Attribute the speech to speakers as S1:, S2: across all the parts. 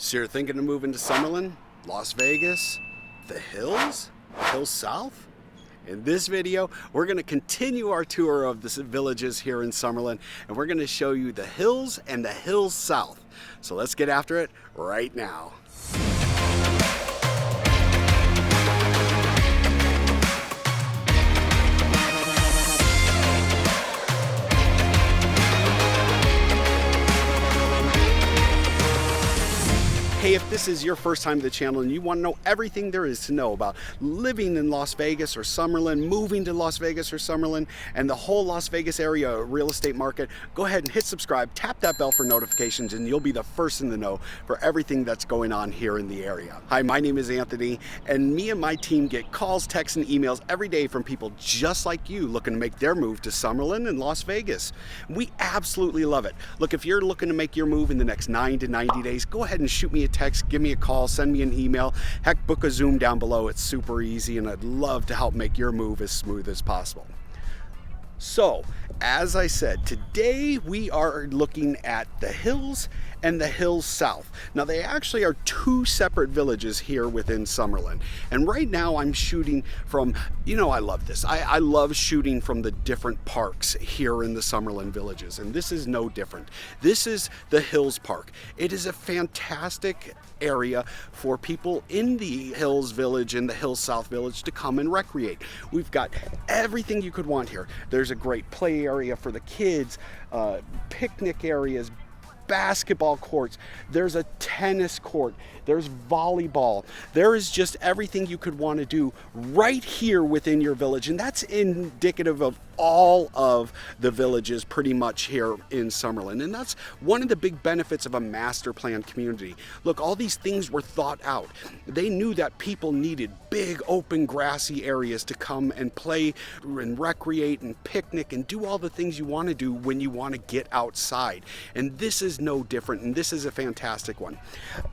S1: So you're thinking of moving to Summerlin, Las Vegas, the hills south? In this video, we're going to continue our tour of the villages here in Summerlin, and we're going to show you the hills and the hills south. So let's get after it right now. Hey, if this is your first time to the channel and you want to know everything there is to know about living in Las Vegas or Summerlin, moving to Las Vegas or Summerlin, and the whole Las Vegas area real estate market, go ahead and hit subscribe, tap that bell for notifications, and you'll be the first in the know for everything that's going on here in the area. Hi, my name is Anthony, and me and my team get calls, texts, and emails every day from people just like you looking to make their move to Summerlin and Las Vegas. We absolutely love it. Look, if you're looking to make your move in the next 9 to 90 days, go ahead and shoot me a text, give me a call, send me an email, heck, book a Zoom down below. It's super easy, and I'd love to help make your move as smooth as possible. So, as I said, today we are looking at the hills and the hills south. Now, they actually are two separate villages here within Summerlin. And right now I'm shooting from, I love this. I love shooting from the different parks here in the Summerlin villages. And this is no different. This is the Hills Park. It is a fantastic area for people in the Hills Village and the Hills South Village to come and recreate. We've got everything you could want here. There's a great play area for the kids, picnic areas, basketball courts, there's a tennis court, there's volleyball, there is just everything you could want to do right here within your village, and that's indicative of all of the villages pretty much here in Summerlin. And that's one of the big benefits of a master plan community. Look, all these things were thought out. They knew that people needed big open grassy areas to come and play and recreate and picnic and do all the things you want to do when you want to get outside. And this is no different, and this is a fantastic one.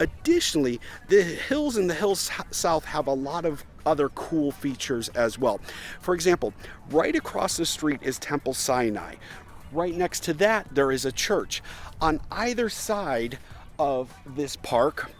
S1: Additionally, the hills and the hills south have a lot of other cool features as well. For example, right across the street is Temple Sinai. Right next to that, there is a church. On either side of this park,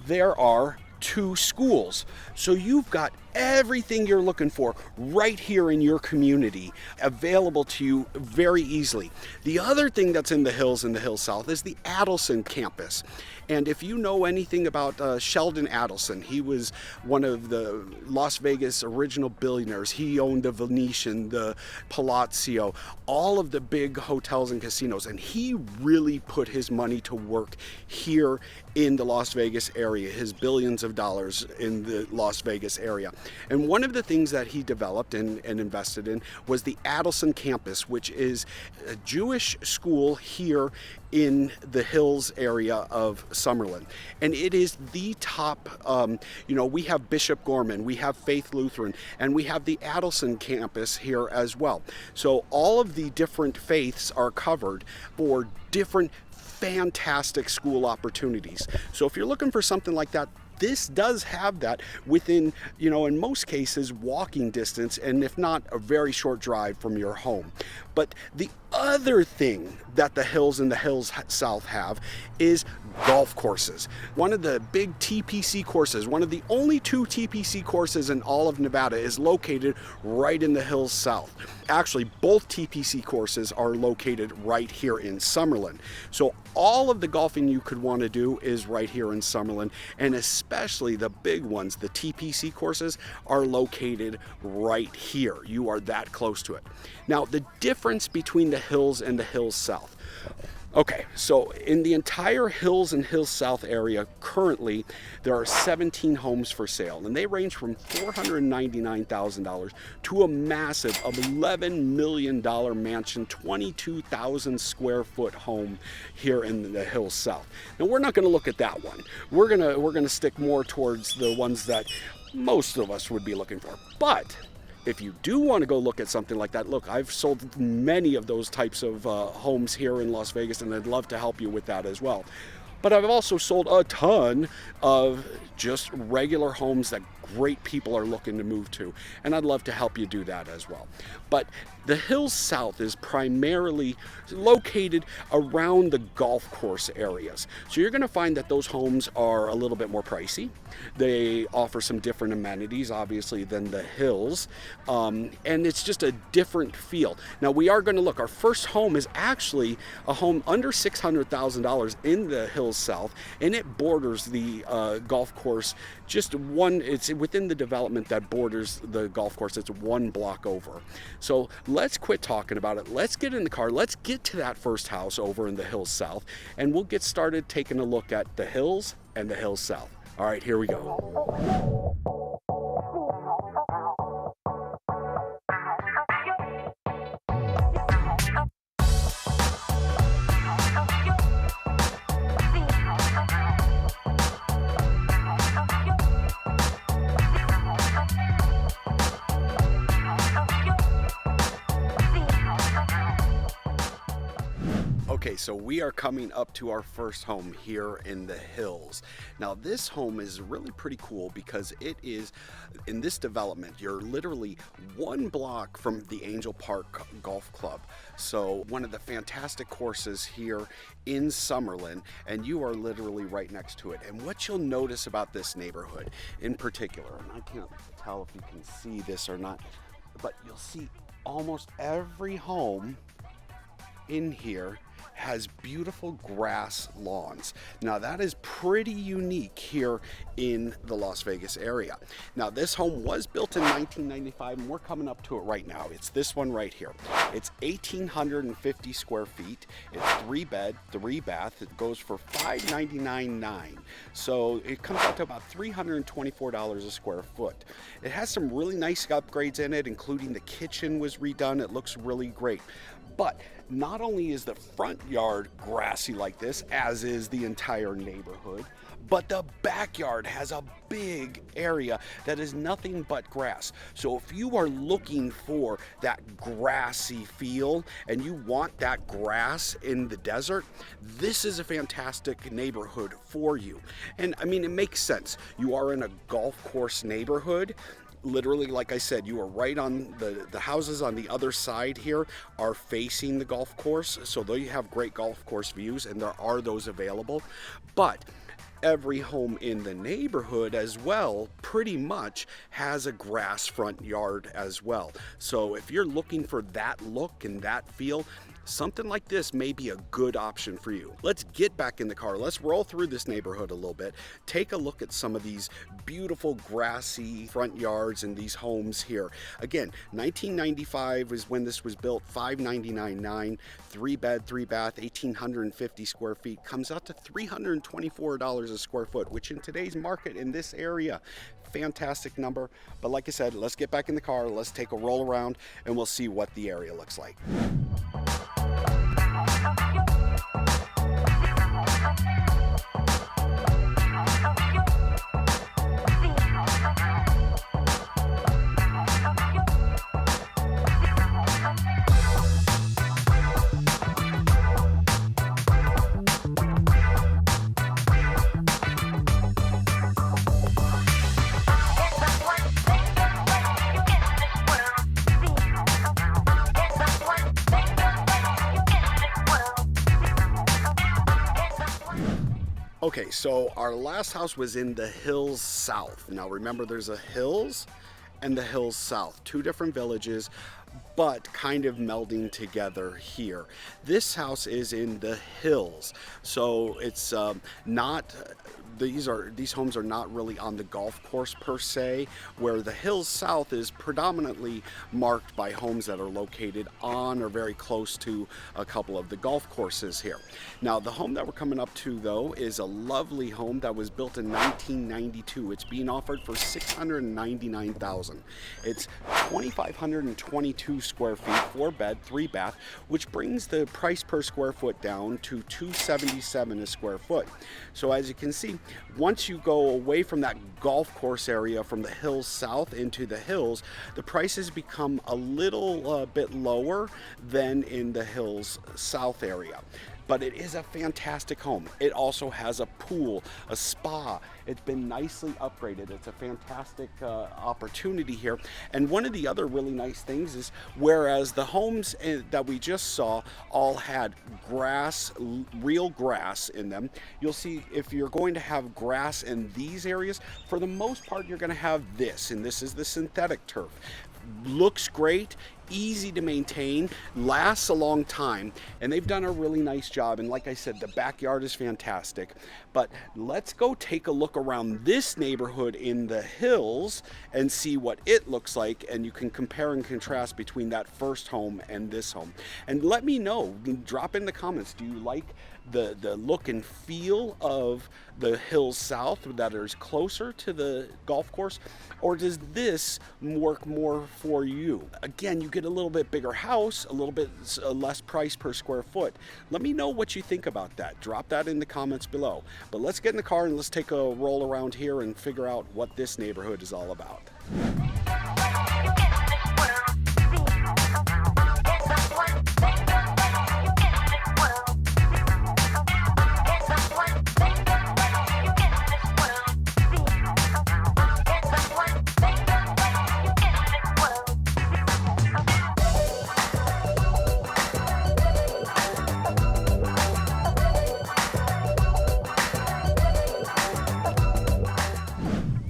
S1: there are two schools. So you've got everything you're looking for right here in your community available to you very easily. The other thing that's in the hills and the hills south is the Adelson campus. And if you know anything about Sheldon Adelson, he was one of the Las Vegas original billionaires. He owned the Venetian, the Palazzo, all of the big hotels and casinos, and he really put his money to work here in the Las Vegas area, his billions of dollars in the Las Vegas area. And one of the things that he developed and invested in was the Adelson campus, which is a Jewish school here in the hills area of Summerlin. And it is the top, we have Bishop Gorman, we have Faith Lutheran, and we have the Adelson campus here as well. So all of the different faiths are covered for different fantastic school opportunities. So if you're looking for something like that, this does have that within, in most cases, walking distance, and if not, a very short drive from your home. But the other thing that the hills and the hills south have is golf courses. One of the big TPC courses, one of the only two TPC courses in all of Nevada, is located right in the hills south. Actually, both TPC courses are located right here in Summerlin. So all of the golfing you could want to do is right here in Summerlin, and especially the big ones, the TPC courses, are located right here. You are that close to it. Now, the difference between the hills and the hills south. Okay, so in the entire hills and hills south area, currently there are 17 homes for sale, and they range from $499,000 to a massive $11 million mansion, 22,000 square foot home here in the hills south. Now, we're not going to look at that one. We're gonna stick more towards the ones that most of us would be looking for. But if you do want to go look at something like that, look, I've sold many of those types of homes here in Las Vegas, and I'd love to help you with that as well. But I've also sold a ton of just regular homes that great people are looking to move to, and I'd love to help you do that as well. But the Hills South is primarily located around the golf course areas. So you're going to find that those homes are a little bit more pricey. They offer some different amenities, obviously, than the hills, and it's just a different feel. Now, we are going to look. Our first home is actually a home under $600,000 in the Hills South, and it borders the golf course. It's within the development that borders the golf course. It's one block over. So let's quit talking about it. Let's get in the car. Let's get to that first house over in the Hills South, and we'll get started taking a look at the hills and the Hills South. All right, here we go. Okay, so we are coming up to our first home here in the hills. Now, this home is really pretty cool because it is, in this development, you're literally one block from the Angel Park Golf Club. So one of the fantastic courses here in Summerlin, and you are literally right next to it. And what you'll notice about this neighborhood in particular, and I can't tell if you can see this or not, but you'll see almost every home in here has beautiful grass lawns. Now, that is pretty unique here in the Las Vegas area. Now, this home was built in 1995, and we're coming up to it right now. It's this one right here. It's 1,850 square feet. It's 3-bed, 3-bath. It goes for $599.9. So it comes out to about $324 a square foot. It has some really nice upgrades in it, including the kitchen was redone. It looks really great. But not only is the front yard grassy like this, as is the entire neighborhood, but the backyard has a big area that is nothing but grass. So if you are looking for that grassy feel and you want that grass in the desert, this is a fantastic neighborhood for you. And I mean, it makes sense. You are in a golf course neighborhood. Literally, like I said, you are right on the houses on the other side here are facing the golf course, so they have great golf course views, and there are those available. But every home in the neighborhood as well pretty much has a grass front yard as well. So if you're looking for that look and that feel, something like this may be a good option for you. Let's get back in the car. Let's roll through this neighborhood a little bit. Take a look at some of these beautiful grassy front yards and these homes here. Again, 1995 is when this was built, $599.9, 3-bed, 3-bath, 1,850 square feet. Comes out to $324 a square foot, which in today's market in this area, fantastic number. But like I said, let's get back in the car. Let's take a roll around and we'll see what the area looks like. Okay, so our last house was in the Hills South. Now remember, there's a Hills and the Hills South, two different villages, but kind of melding together here. This house is in the hills, so it's not. These homes are not really on the golf course per se, where the Hills South is predominantly marked by homes that are located on or very close to a couple of the golf courses here. Now, the home that we're coming up to, though, is a lovely home that was built in 1992. It's being offered for $699,000. It's 2,522 square feet, 4-bed, 3-bath, which brings the price per square foot down to $277 a square foot. So as you can see, once you go away from that golf course area from the Hills South into the hills, the prices become a little bit lower than in the Hills South area. but it is a fantastic home. It also has a pool, a spa. It's been nicely upgraded. It's a fantastic opportunity here. And one of the other really nice things is, whereas the homes that we just saw all had grass, real grass in them, you'll see if you're going to have grass in these areas, for the most part you're going to have this, and this is the synthetic turf. Looks great, easy to maintain, lasts a long time, and they've done a really nice job. And like I said, the backyard is fantastic. But let's go take a look around this neighborhood in the hills and see what it looks like, and you can compare and contrast between that first home and this home. And let me know, drop in the comments, do you like the look and feel of the hills south that is closer to the golf course, or does this work more for you? Again, you get a little bit bigger house, a little bit less price per square foot. Let me know what you think about that. Drop that in the comments below. But let's get in the car and let's take a roll around here and figure out what this neighborhood is all about.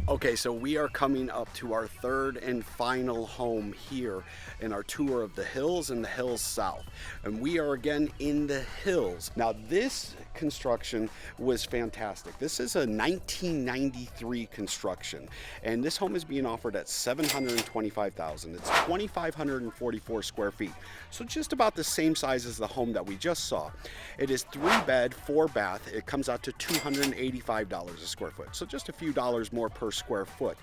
S1: Okay, so we are coming up to our third and final home here in our tour of the hills and the hills south. And we are again in the hills. Now this construction was fantastic. This is a 1993 construction, and this home is being offered at $725,000. It's 2,544 square feet. So just about the same size as the home that we just saw. It is 3-bed, 4-bath. It comes out to $285 a square foot. So just a few dollars more per square foot.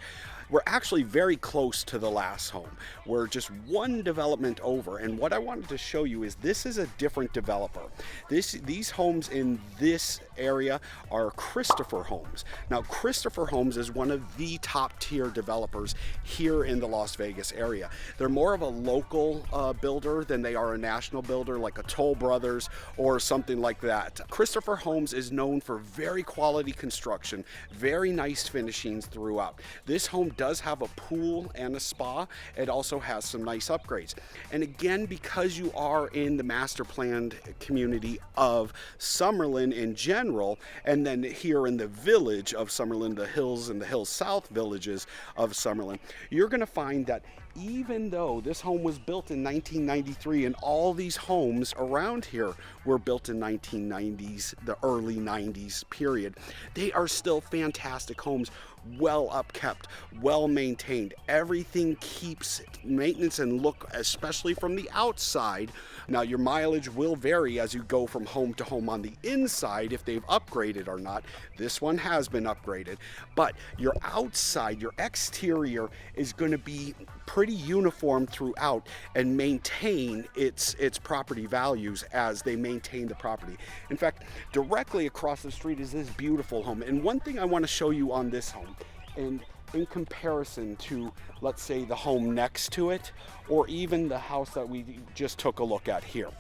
S1: We're actually very close to the last home. We're just one development over, and what I wanted to show you is this is a different developer. These homes in this area are Christopher Homes. Now Christopher Homes is one of the top tier developers here in the Las Vegas area. They're more of a local builder than they are a national builder like a Toll Brothers or something like that. Christopher Homes is known for very quality construction, very nice finishings throughout. This home does have a pool and a spa. It also has some nice upgrades. And again, because you are in the master planned community of Summerlin in general, and then here in the village of Summerlin, the hills and the hills south villages of Summerlin, you're going to find that even though this home was built in 1993 and all these homes around here were built in 1990s, the early 90s period, they are still fantastic homes, well upkept, well maintained. Everything keeps maintenance and look, especially from the outside. Now your mileage will vary as you go from home to home on the inside if they've upgraded or not. This one has been upgraded, but your outside, your exterior is going to be pretty uniform throughout and maintain its property values as they maintain the property. In fact, directly across the street is this beautiful home. And one thing I want to show you on this home, and in comparison to, let's say, the home next to it, or even the house that we just took a look at here.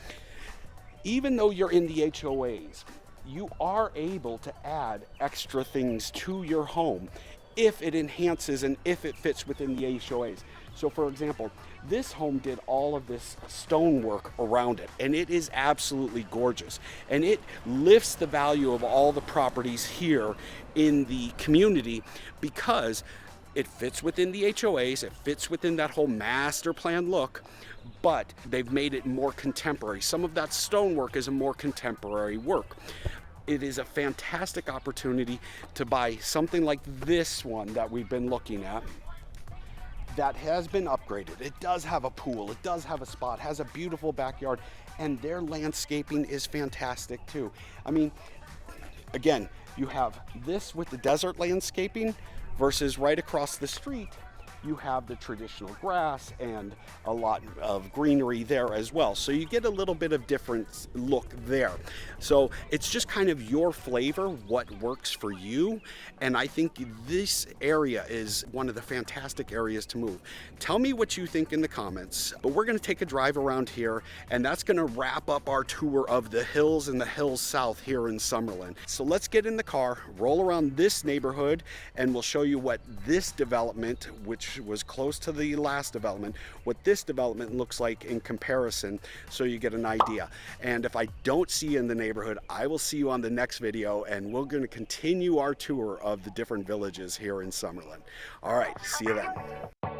S1: Even though you're in the HOAs, you are able to add extra things to your home if it enhances and if it fits within the HOAs. So for example, this home did all of this stonework around it, and it is absolutely gorgeous. And it lifts the value of all the properties here in the community because it fits within the HOAs, it fits within that whole master plan look, but they've made it more contemporary. Some of that stonework is a more contemporary work. It is a fantastic opportunity to buy something like this one that we've been looking at that has been upgraded. It does have a pool, it does have a spa, it has a beautiful backyard, and their landscaping is fantastic too. I mean, again, you have this with the desert landscaping versus right across the street you have the traditional grass and a lot of greenery there as well. So you get a little bit of different look there. So it's just kind of your flavor, what works for you. And I think this area is one of the fantastic areas to move. Tell me what you think in the comments, but we're going to take a drive around here, and that's going to wrap up our tour of the hills and the hills south here in Summerlin. So let's get in the car, roll around this neighborhood, and we'll show you what this development, which was close to the last development, what this development looks like in comparison, so you get an idea. And if I don't see you in the neighborhood, I will see you on the next video, and we're going to continue our tour of the different villages here in Summerlin. All right, see you then.